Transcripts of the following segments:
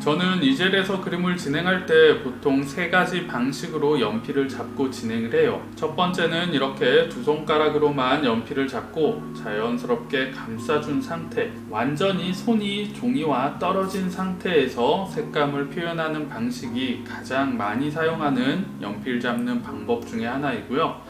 저는 이젤에서 그림을 진행할 때 보통 세 가지 방식으로 연필을 잡고 진행을 해요. 첫 번째는 이렇게 두 손가락으로만 연필을 잡고 자연스럽게 감싸준 상태, 완전히 손이 종이와 떨어진 상태에서 색감을 표현하는 방식이 가장 많이 사용하는 연필 잡는 방법 중에 하나이고요.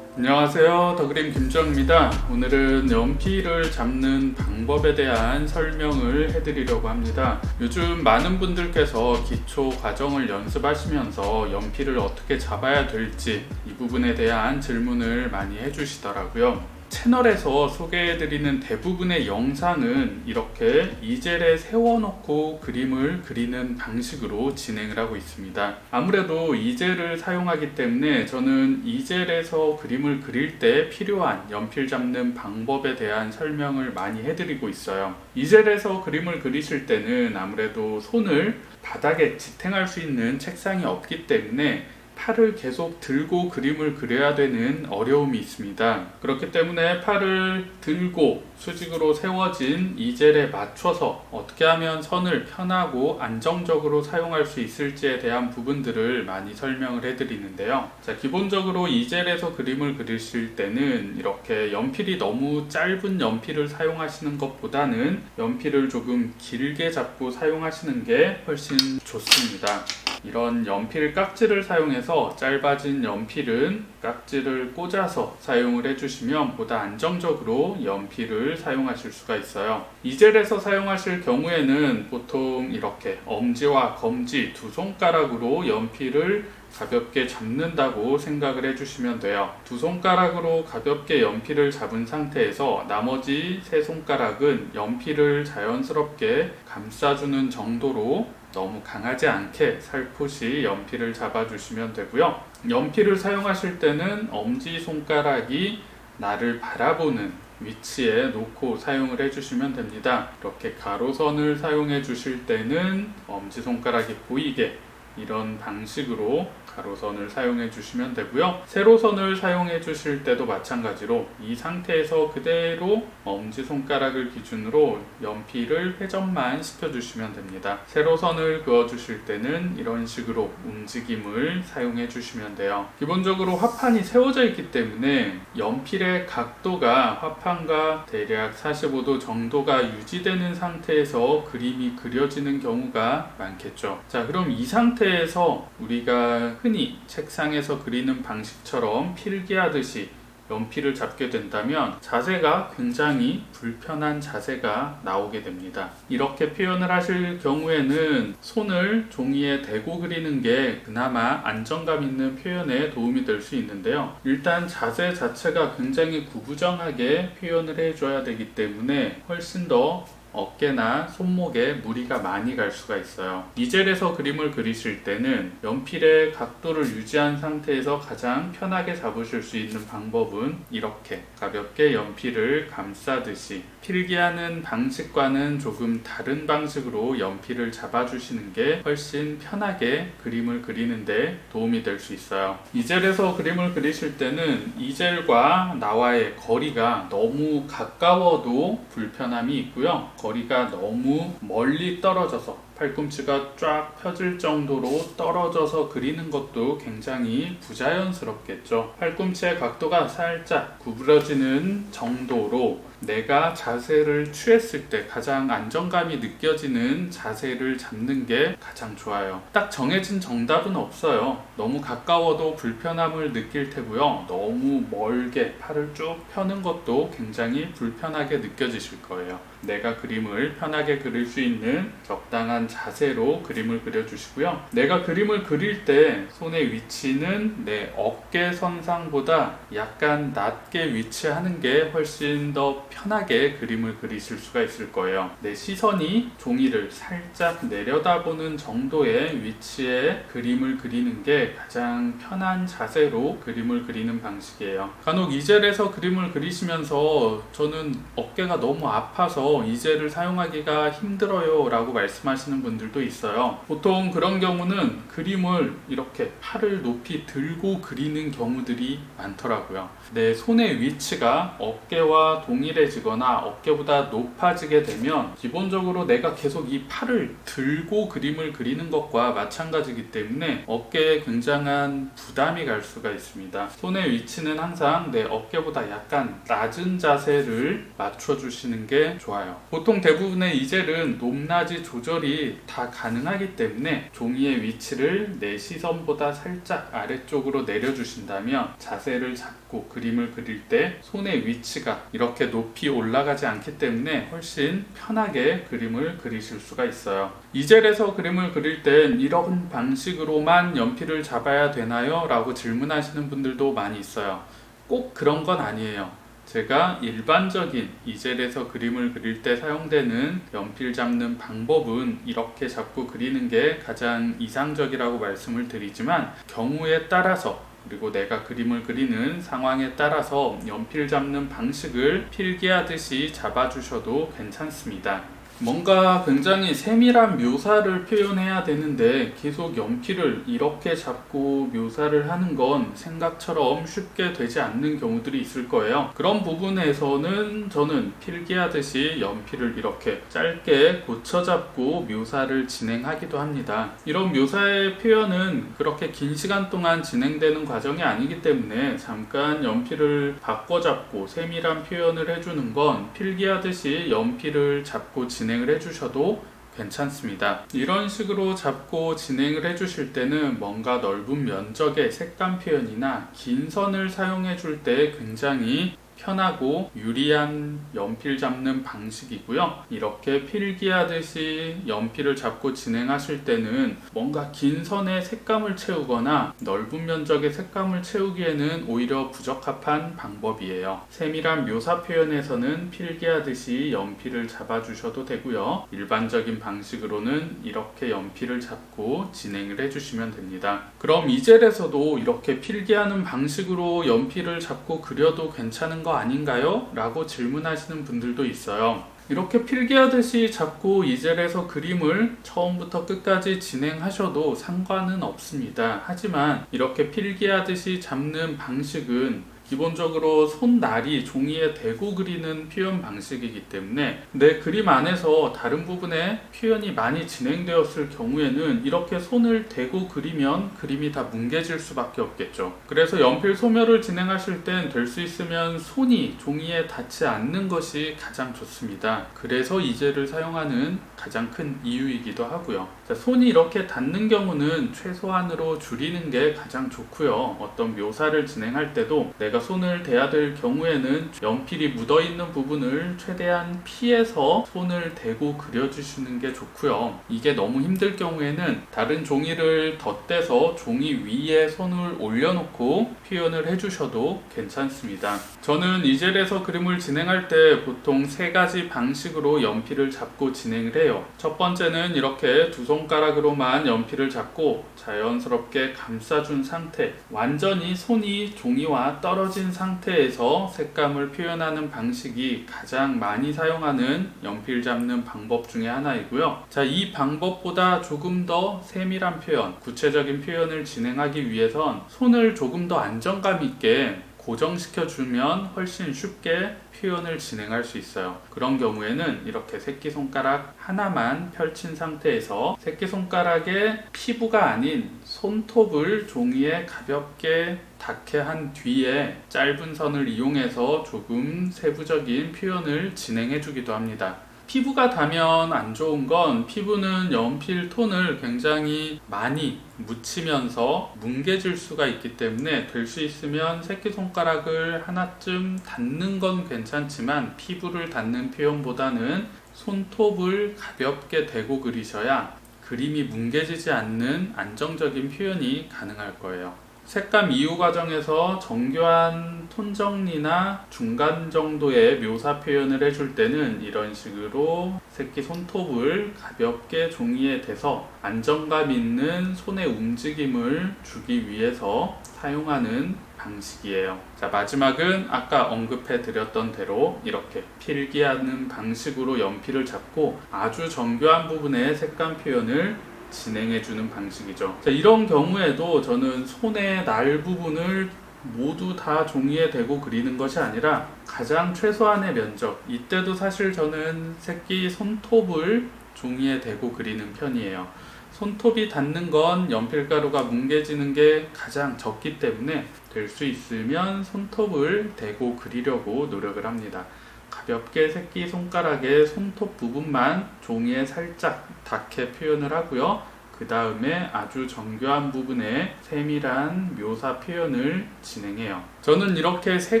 안녕하세요. 더그림 김주영입니다. 오늘은 연필을 잡는 방법에 대한 설명을 해드리려고 합니다. 요즘 많은 분들께서 기초 과정을 연습하시면서 연필을 어떻게 잡아야 될지 이 부분에 대한 질문을 많이 해주시더라고요. 채널에서 소개해드리는 대부분의 영상은 이렇게 이젤에 세워놓고 그림을 그리는 방식으로 진행을 하고 있습니다. 아무래도 이젤을 사용하기 때문에 저는 이젤에서 그림을 그릴 때 필요한 연필 잡는 방법에 대한 설명을 많이 해드리고 있어요. 이젤에서 그림을 그리실 때는 아무래도 손을 바닥에 지탱할 수 있는 책상이 없기 때문에 팔을 계속 들고 그림을 그려야 되는 어려움이 있습니다. 그렇기 때문에 팔을 들고 수직으로 세워진 이젤에 맞춰서 어떻게 하면 선을 편하고 안정적으로 사용할 수 있을지에 대한 부분들을 많이 설명을 해드리는데요. 기본적으로 이젤에서 그림을 그리실 때는 이렇게 연필이 너무 짧은 연필을 사용하시는 것보다는 연필을 조금 길게 잡고 사용하시는 게 훨씬 좋습니다. 이런 연필 깍지를 사용해서 짧아진 연필은 깍지를 꽂아서 사용을 해주시면 보다 안정적으로 연필을 사용하실 수가 있어요. 이젤에서 사용하실 경우에는 보통 이렇게 엄지와 검지 두 손가락으로 연필을 가볍게 잡는다고 생각을 해주시면 돼요. 두 손가락으로 가볍게 연필을 잡은 상태에서 나머지 세 손가락은 연필을 자연스럽게 감싸주는 정도로 너무 강하지 않게 살포시 연필을 잡아주시면 되고요. 연필을 사용하실 때는 엄지손가락이 나를 바라보는 위치에 놓고 사용을 해주시면 됩니다. 이렇게 가로선을 사용해 주실 때는 엄지손가락이 보이게 이런 방식으로 가로선을 사용해 주시면 되고요. 세로선을 사용해 주실 때도 마찬가지로 이 상태에서 그대로 엄지손가락을 기준으로 연필을 회전만 시켜 주시면 됩니다. 세로선을 그어 주실 때는 이런 식으로 움직임을 사용해 주시면 돼요. 기본적으로 화판이 세워져 있기 때문에 연필의 각도가 화판과 대략 45도 정도가 유지되는 상태에서 그림이 그려지는 경우가 많겠죠. 그럼 이 상태에서 우리가 흔히 책상에서 그리는 방식처럼 필기하듯이 연필을 잡게 된다면 자세가 굉장히 불편한 자세가 나오게 됩니다. 이렇게 표현을 하실 경우에는 손을 종이에 대고 그리는 게 그나마 안정감 있는 표현에 도움이 될 수 있는데요. 일단 자세 자체가 굉장히 구부정하게 표현을 해줘야 되기 때문에 훨씬 더 어깨나 손목에 무리가 많이 갈 수가 있어요. 이젤에서 그림을 그리실 때는 연필의 각도를 유지한 상태에서 가장 편하게 잡으실 수 있는 방법은 이렇게 가볍게 연필을 감싸듯이 필기하는 방식과는 조금 다른 방식으로 연필을 잡아주시는 게 훨씬 편하게 그림을 그리는데 도움이 될 수 있어요. 이젤에서 그림을 그리실 때는 이젤과 나와의 거리가 너무 가까워도 불편함이 있고요. 거리가 너무 멀리 떨어져서 팔꿈치가 쫙 펴질 정도로 떨어져서 그리는 것도 굉장히 부자연스럽겠죠. 팔꿈치의 각도가 살짝 구부러지는 정도로 내가 자세를 취했을 때 가장 안정감이 느껴지는 자세를 잡는 게 가장 좋아요. 딱 정해진 정답은 없어요. 너무 가까워도 불편함을 느낄 테고요. 너무 멀게 팔을 쭉 펴는 것도 굉장히 불편하게 느껴지실 거예요. 내가 그림을 편하게 그릴 수 있는 적당한 자세로 그림을 그려주시고요. 내가 그림을 그릴 때 손의 위치는 내 어깨 선상보다 약간 낮게 위치하는 게 훨씬 더 편하게 그림을 그리실 수가 있을 거예요. 내 시선이 종이를 살짝 내려다보는 정도의 위치에 그림을 그리는 게 가장 편한 자세로 그림을 그리는 방식이에요. 간혹 이젤에서 그림을 그리시면서 저는 어깨가 너무 아파서 그래서 이젤을 사용하기가 힘들어요 라고 말씀하시는 분들도 있어요. 보통 그런 경우는 그림을 이렇게 팔을 높이 들고 그리는 경우들이 많더라고요. 내 손의 위치가 어깨와 동일해지거나 어깨보다 높아지게 되면 기본적으로 내가 계속 이 팔을 들고 그림을 그리는 것과 마찬가지이기 때문에 어깨에 굉장한 부담이 갈 수가 있습니다. 손의 위치는 항상 내 어깨보다 약간 낮은 자세를 맞춰주시는 게 좋아요. 보통 대부분의 이젤은 높낮이 조절이 다 가능하기 때문에 종이의 위치를 내 시선보다 살짝 아래쪽으로 내려주신다면 자세를 잡고 그림을 그릴 때 손의 위치가 이렇게 높이 올라가지 않기 때문에 훨씬 편하게 그림을 그리실 수가 있어요. 이젤에서 그림을 그릴 땐 이런 방식으로만 연필을 잡아야 되나요? 라고 질문하시는 분들도 많이 있어요. 꼭 그런 건 아니에요. 제가 일반적인 이젤에서 그림을 그릴 때 사용되는 연필 잡는 방법은 이렇게 잡고 그리는 게 가장 이상적이라고 말씀을 드리지만 경우에 따라서 그리고 내가 그림을 그리는 상황에 따라서 연필 잡는 방식을 필기하듯이 잡아주셔도 괜찮습니다. 뭔가 굉장히 세밀한 묘사를 표현해야 되는데 계속 연필을 이렇게 잡고 묘사를 하는 건 생각처럼 쉽게 되지 않는 경우들이 있을 거예요. 그런 부분에서는 저는 필기하듯이 연필을 이렇게 짧게 고쳐 잡고 묘사를 진행하기도 합니다. 이런 묘사의 표현은 그렇게 긴 시간 동안 진행되는 과정이 아니기 때문에 잠깐 연필을 바꿔 잡고 세밀한 표현을 해주는 건 필기하듯이 연필을 잡고 진행을 해주셔도 괜찮습니다. 이런 식으로 잡고 진행을 해주실 때는 뭔가 넓은 면적의 색감 표현이나 긴 선을 사용해 줄 때 굉장히 편하고 유리한 연필 잡는 방식이고요. 이렇게 필기하듯이 연필을 잡고 진행하실 때는 뭔가 긴 선의 색감을 채우거나 넓은 면적의 색감을 채우기에는 오히려 부적합한 방법이에요. 세밀한 묘사 표현에서는 필기하듯이 연필을 잡아주셔도 되고요. 일반적인 방식으로는 이렇게 연필을 잡고 진행을 해주시면 됩니다. 그럼 이젤에서도 이렇게 필기하는 방식으로 연필을 잡고 그려도 괜찮은 거 아닌가요? 라고 질문하시는 분들도 있어요. 이렇게 필기하듯이 잡고 이젤에서 그림을 처음부터 끝까지 진행하셔도 상관은 없습니다. 하지만 이렇게 필기하듯이 잡는 방식은 기본적으로 손날이 종이에 대고 그리는 표현 방식이기 때문에 내 그림 안에서 다른 부분에 표현이 많이 진행되었을 경우에는 이렇게 손을 대고 그리면 그림이 다 뭉개질 수밖에 없겠죠. 그래서 연필 소묘를 진행하실 땐 될 수 있으면 손이 종이에 닿지 않는 것이 가장 좋습니다. 그래서 이젤을 사용하는 가장 큰 이유이기도 하고요. 자, 손이 이렇게 닿는 경우는 최소한으로 줄이는 게 가장 좋고요. 어떤 묘사를 진행할 때도 내가 손을 대야 될 경우에는 연필이 묻어있는 부분을 최대한 피해서 손을 대고 그려주시는 게 좋고요. 이게 너무 힘들 경우에는 다른 종이를 덧대서 종이 위에 손을 올려놓고 표현을 해주셔도 괜찮습니다. 저는 이젤에서 그림을 진행할 때 보통 3가지 방식으로 연필을 잡고 진행을 해요. 첫 번째는 이렇게 두 손가락으로만 연필을 잡고 자연스럽게 감싸준 상태, 완전히 손이 종이와 떨어진 상태에서 색감을 표현하는 방식이 가장 많이 사용하는 연필 잡는 방법 중에 하나이고요. 자, 이 방법보다 조금 더 세밀한 표현, 구체적인 표현을 진행하기 위해선 손을 조금 더 안정감 있게 고정시켜주면 훨씬 쉽게 표현을 진행할 수 있어요. 그런 경우에는 이렇게 새끼손가락 하나만 펼친 상태에서 새끼손가락에 피부가 아닌 손톱을 종이에 가볍게 닿게 한 뒤에 짧은 선을 이용해서 조금 세부적인 표현을 진행해 주기도 합니다. 피부가 닿으면 안 좋은 건 피부는 연필 톤을 굉장히 많이 묻히면서 뭉개질 수가 있기 때문에 될 수 있으면 새끼손가락을 하나쯤 닿는 건 괜찮지만 피부를 닿는 표현보다는 손톱을 가볍게 대고 그리셔야 그림이 뭉개지지 않는 안정적인 표현이 가능할 거예요. 색감 이후 과정에서 정교한 톤 정리나 중간 정도의 묘사 표현을 해줄 때는 이런 식으로 새끼 손톱을 가볍게 종이에 대서 안정감 있는 손의 움직임을 주기 위해서 사용하는 방식이에요. 자, 마지막은 아까 언급해 드렸던 대로 이렇게 필기하는 방식으로 연필을 잡고 아주 정교한 부분의 색감 표현을 진행해주는 방식이죠. 자, 이런 경우에도 저는 손의 날 부분을 모두 다 종이에 대고 그리는 것이 아니라 가장 최소한의 면적, 이때도 사실 저는 새끼 손톱을 종이에 대고 그리는 편이에요. 손톱이 닿는 건 연필가루가 뭉개지는 게 가장 적기 때문에 될 수 있으면 손톱을 대고 그리려고 노력을 합니다. 가볍게 새끼 손가락의 손톱 부분만 종이에 살짝 닿게 표현을 하고요. 그 다음에 아주 정교한 부분에 세밀한 묘사 표현을 진행해요. 저는 이렇게 세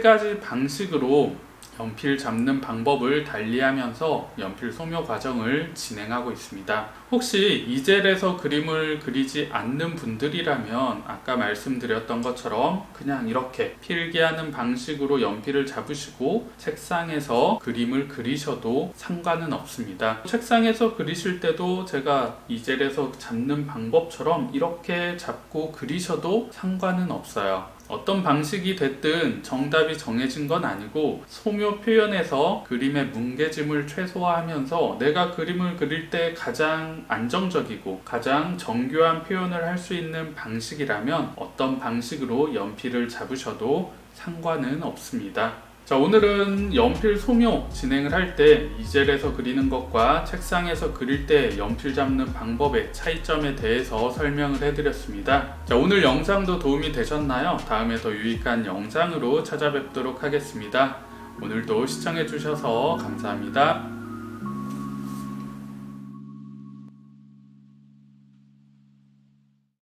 가지 방식으로 연필 잡는 방법을 달리하면서 연필 소묘 과정을 진행하고 있습니다. 혹시 이젤에서 그림을 그리지 않는 분들이라면 아까 말씀드렸던 것처럼 그냥 이렇게 필기하는 방식으로 연필을 잡으시고 책상에서 그림을 그리셔도 상관은 없습니다. 책상에서 그리실 때도 제가 이젤에서 잡는 방법처럼 이렇게 잡고 그리셔도 상관은 없어요. 어떤 방식이 됐든 정답이 정해진 건 아니고 소묘 표현에서 그림의 뭉개짐을 최소화하면서 내가 그림을 그릴 때 가장 안정적이고 가장 정교한 표현을 할 수 있는 방식이라면 어떤 방식으로 연필을 잡으셔도 상관은 없습니다. 자, 오늘은 연필 소묘 진행을 할 때 이젤에서 그리는 것과 책상에서 그릴 때 연필 잡는 방법의 차이점에 대해서 설명을 해드렸습니다. 자, 오늘 영상도 도움이 되셨나요? 다음에 더 유익한 영상으로 찾아뵙도록 하겠습니다. 오늘도 시청해주셔서 감사합니다.